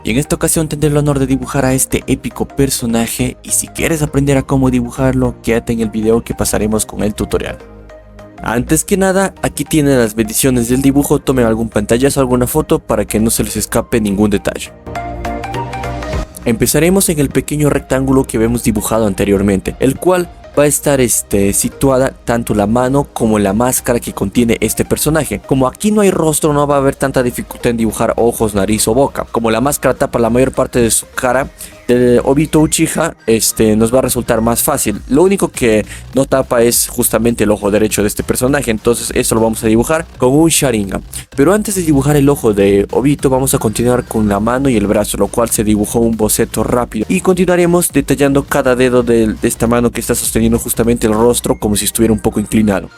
y en esta ocasión tendré el honor de dibujar a este épico personaje, y si quieres aprender a cómo dibujarlo, quédate en el video que pasaremos con el tutorial. Antes que nada, aquí tienen las bendiciones del dibujo, tomen algún pantallazo o alguna foto para que no se les escape ningún detalle. Empezaremos en el pequeño rectángulo que vemos dibujado anteriormente, el cual va a estar situada tanto la mano como la máscara que contiene este personaje. Como aquí no hay rostro, no va a haber tanta dificultad en dibujar ojos, nariz o boca. Como la máscara tapa la mayor parte de su cara, de Obito Uchiha, nos va a resultar más fácil. Lo único que no tapa es justamente el ojo derecho de este personaje, entonces eso lo vamos a dibujar con un Sharingan. Pero antes de dibujar el ojo de Obito, vamos a continuar con la mano y el brazo, lo cual se dibujó un boceto rápido, y continuaremos detallando cada dedo de esta mano que está sosteniendo justamente el rostro, como si estuviera un poco inclinado.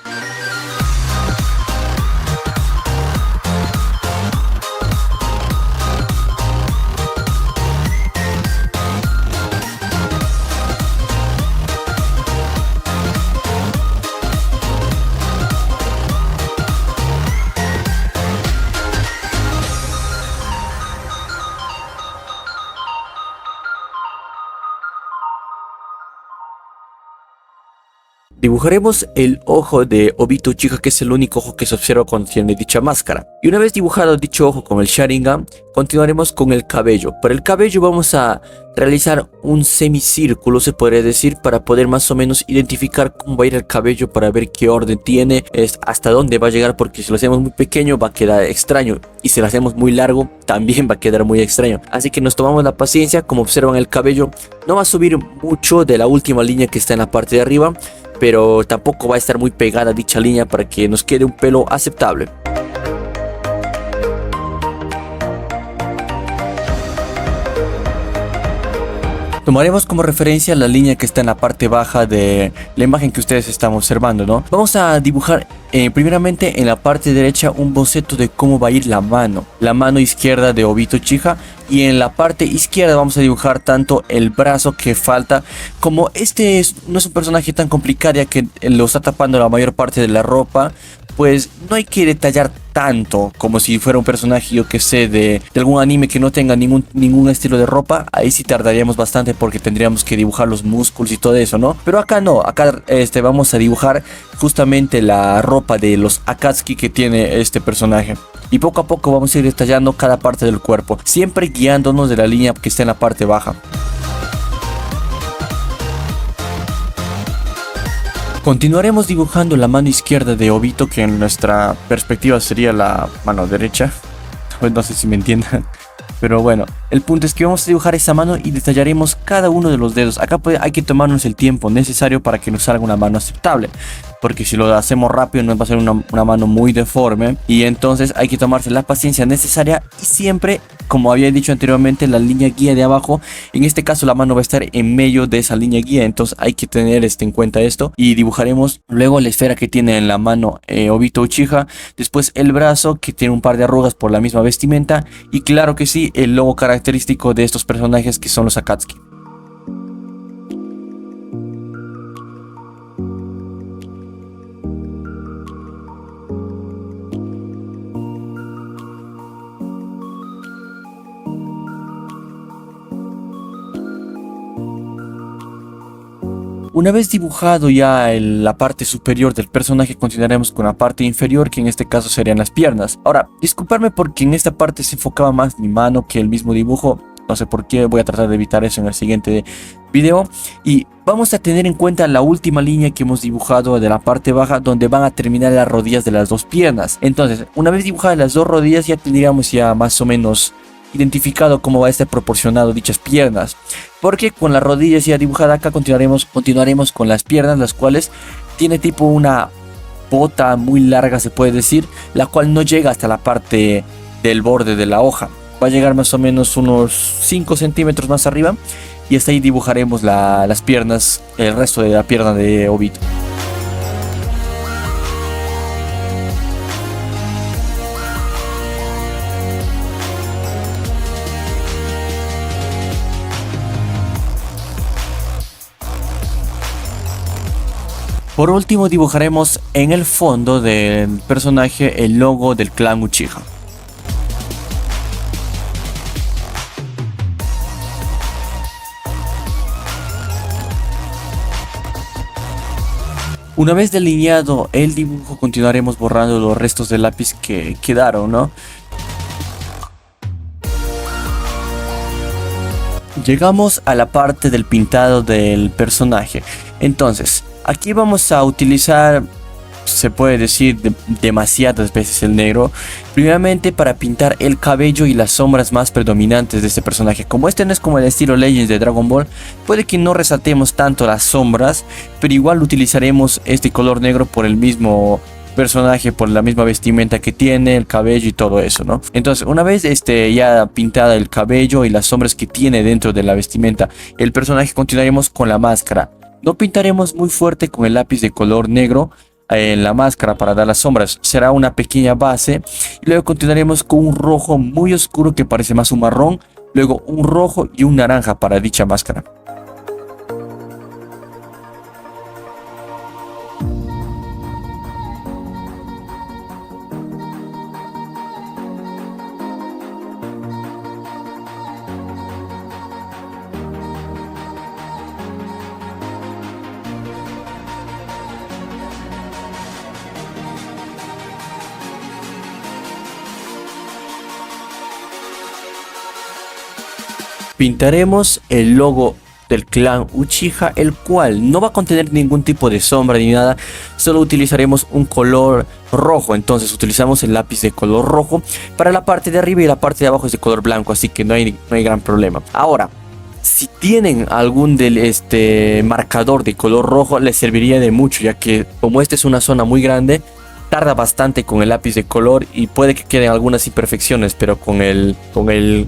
Dibujaremos el ojo de Obito Uchiha, que es el único ojo que se observa cuando tiene dicha máscara. Y una vez dibujado dicho ojo con el Sharingan, continuaremos con el cabello. Para el cabello vamos a realizar un semicírculo, se podría decir, para poder más o menos identificar cómo va a ir el cabello, para ver qué orden tiene, hasta dónde va a llegar, porque si lo hacemos muy pequeño va a quedar extraño, y si lo hacemos muy largo también va a quedar muy extraño. Así que nos tomamos la paciencia. Como observan, el cabello no va a subir mucho de la última línea que está en la parte de arriba, pero tampoco va a estar muy pegada a dicha línea para que nos quede un pelo aceptable. Tomaremos como referencia la línea que está en la parte baja de la imagen que ustedes están observando, ¿no? Vamos a dibujar primeramente en la parte derecha un boceto de cómo va a ir la mano izquierda de Obito Uchiha, y en la parte izquierda vamos a dibujar tanto el brazo que falta. Como no es un personaje tan complicado, ya que lo está tapando la mayor parte de la ropa, pues no hay que detallar tanto como si fuera un personaje, yo que sé, de algún anime que no tenga ningún estilo de ropa. Ahí sí tardaríamos bastante porque tendríamos que dibujar los músculos y todo eso, ¿no? Pero acá no, acá vamos a dibujar justamente la ropa de los Akatsuki que tiene este personaje. Y poco a poco vamos a ir detallando cada parte del cuerpo, siempre guiándonos de la línea que está en la parte baja. Continuaremos dibujando la mano izquierda de Obito, que en nuestra perspectiva sería la mano derecha. Pues no sé si me entiendan. Pero bueno, el punto es que vamos a dibujar esa mano y detallaremos cada uno de los dedos. Acá hay que tomarnos el tiempo necesario para que nos salga una mano aceptable, porque si lo hacemos rápido nos va a ser una mano muy deforme, y entonces hay que tomarse la paciencia necesaria. Y siempre, como había dicho anteriormente, la línea guía de abajo, en este caso la mano va a estar en medio de esa línea guía, entonces hay que tener en cuenta esto. Y dibujaremos luego la esfera que tiene en la mano Obito Uchiha, después el brazo que tiene un par de arrugas por la misma vestimenta, y claro que sí, el logo característico de estos personajes que son los Akatsuki. Una vez dibujado ya la parte superior del personaje, continuaremos con la parte inferior, que en este caso serían las piernas. Ahora, disculparme porque en esta parte se enfocaba más mi mano que el mismo dibujo. No sé por qué, voy a tratar de evitar eso en el siguiente video. Y vamos a tener en cuenta la última línea que hemos dibujado de la parte baja, donde van a terminar las rodillas de las dos piernas. Entonces, una vez dibujadas las dos rodillas, ya tendríamos ya más o menos identificado cómo va a estar proporcionado dichas piernas, porque con las rodillas ya dibujadas acá continuaremos con las piernas, las cuales tiene tipo una bota muy larga, se puede decir, la cual no llega hasta la parte del borde de la hoja, va a llegar más o menos unos 5 centímetros más arriba, y hasta ahí dibujaremos las piernas, el resto de la pierna de Obito. Por último, dibujaremos en el fondo del personaje el logo del clan Uchiha. Una vez delineado el dibujo, continuaremos borrando los restos de lápiz que quedaron, ¿no? Llegamos a la parte del pintado del personaje. Entonces, aquí vamos a utilizar, se puede decir, demasiadas veces el negro. Primeramente para pintar el cabello y las sombras más predominantes de este personaje. Como este no es como el estilo Legends de Dragon Ball, puede que no resaltemos tanto las sombras, pero igual utilizaremos este color negro por el mismo personaje, por la misma vestimenta que tiene, el cabello y todo eso, ¿no? Entonces, una vez ya pintada el cabello y las sombras que tiene dentro de la vestimenta el personaje, continuaremos con la máscara. No pintaremos muy fuerte con el lápiz de color negro en la máscara para dar las sombras. Será una pequeña base y luego continuaremos con un rojo muy oscuro que parece más un marrón, luego un rojo y un naranja para dicha máscara. Pintaremos el logo del clan Uchiha, el cual no va a contener ningún tipo de sombra ni nada, solo utilizaremos un color rojo. Entonces utilizamos el lápiz de color rojo para la parte de arriba y la parte de abajo es de color blanco, así que no hay gran problema. Ahora, si tienen algún marcador de color rojo, les serviría de mucho, ya que como esta es una zona muy grande, tarda bastante con el lápiz de color y puede que queden algunas imperfecciones, pero con el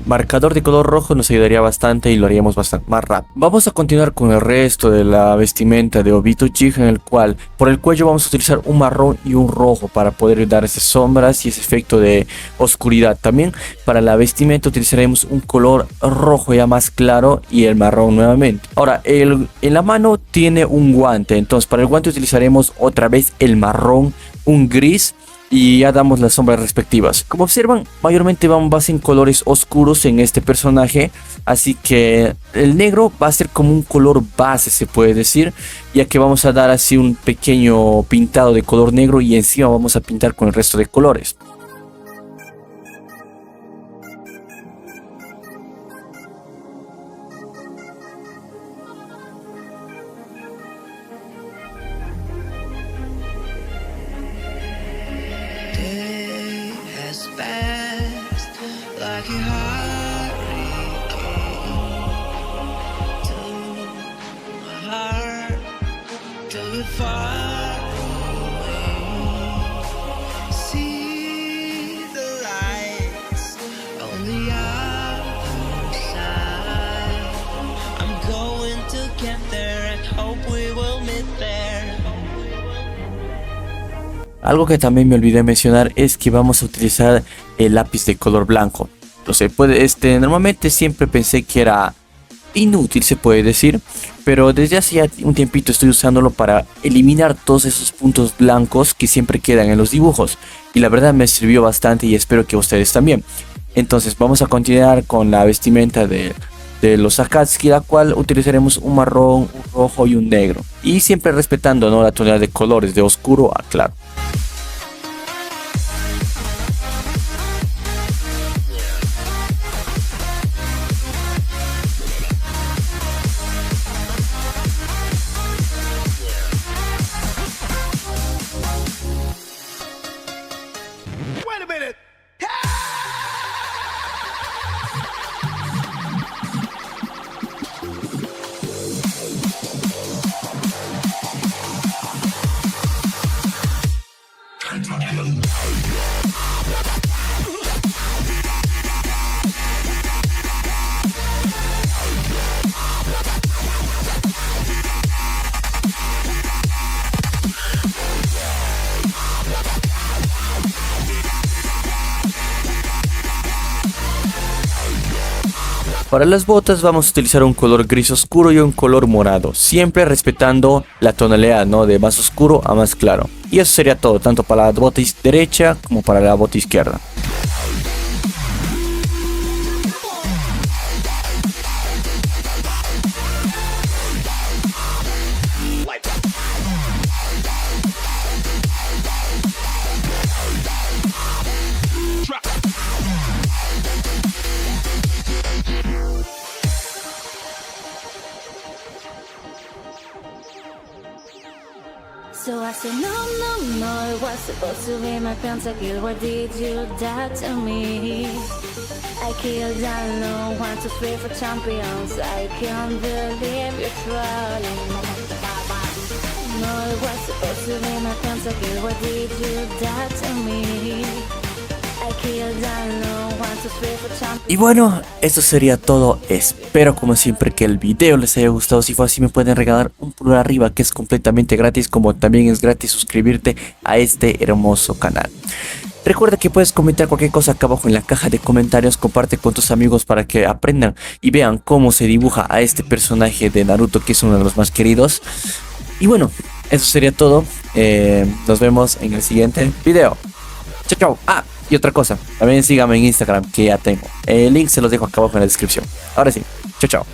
marcador de color rojo nos ayudaría bastante y lo haríamos bastante más rápido. Vamos a continuar con el resto de la vestimenta de Obito Uchiha, en el cual por el cuello vamos a utilizar un marrón y un rojo para poder dar esas sombras y ese efecto de oscuridad. También para la vestimenta utilizaremos un color rojo ya más claro y el marrón nuevamente. Ahora, en la mano tiene un guante, entonces para el guante utilizaremos otra vez el marrón, un gris y ya damos las sombras respectivas. Como observan, mayormente vamos en colores oscuros en este personaje, así que el negro va a ser como un color base, se puede decir, ya que vamos a dar así un pequeño pintado de color negro y encima vamos a pintar con el resto de colores. Algo que también me olvidé mencionar es que vamos a utilizar el lápiz de color blanco. Entonces, normalmente siempre pensé que era inútil, se puede decir, pero desde hace ya un tiempito estoy usándolo para eliminar todos esos puntos blancos que siempre quedan en los dibujos. Y la verdad me sirvió bastante y espero que ustedes también. Entonces vamos a continuar con la vestimenta de los Akatsuki, la cual utilizaremos un marrón, un rojo y un negro. Y siempre respetando, ¿no?, la tonalidad de colores de oscuro a claro. Para las botas vamos a utilizar un color gris oscuro y un color morado, siempre respetando la tonalidad, ¿no?, de más oscuro a más claro. Y eso sería todo, tanto para la bota derecha como para la bota izquierda. So I said, no, no, no, it was supposed to be my pentakill. Why did you die to me? I killed alone, 1, 2, 3 for champions. I can't believe you're trolling. No, it was supposed to be my pentakill. Why did you die to me? I killed alone, 1, 2, 3 for champions. Y bueno, eso sería todo. Espero como siempre que el video les haya gustado. Si fue así, me pueden regalar un pulgar arriba, que es completamente gratis, como también es gratis suscribirte a este hermoso canal. Recuerda que puedes comentar cualquier cosa acá abajo en la caja de comentarios. Comparte con tus amigos para que aprendan y vean cómo se dibuja a este personaje de Naruto, que es uno de los más queridos. Y bueno, eso sería todo. Nos vemos en el siguiente video. Chao, chao. Ah, y otra cosa, también síganme en Instagram, que ya tengo. El link se los dejo acá abajo en la descripción. Ahora sí, chao, chao.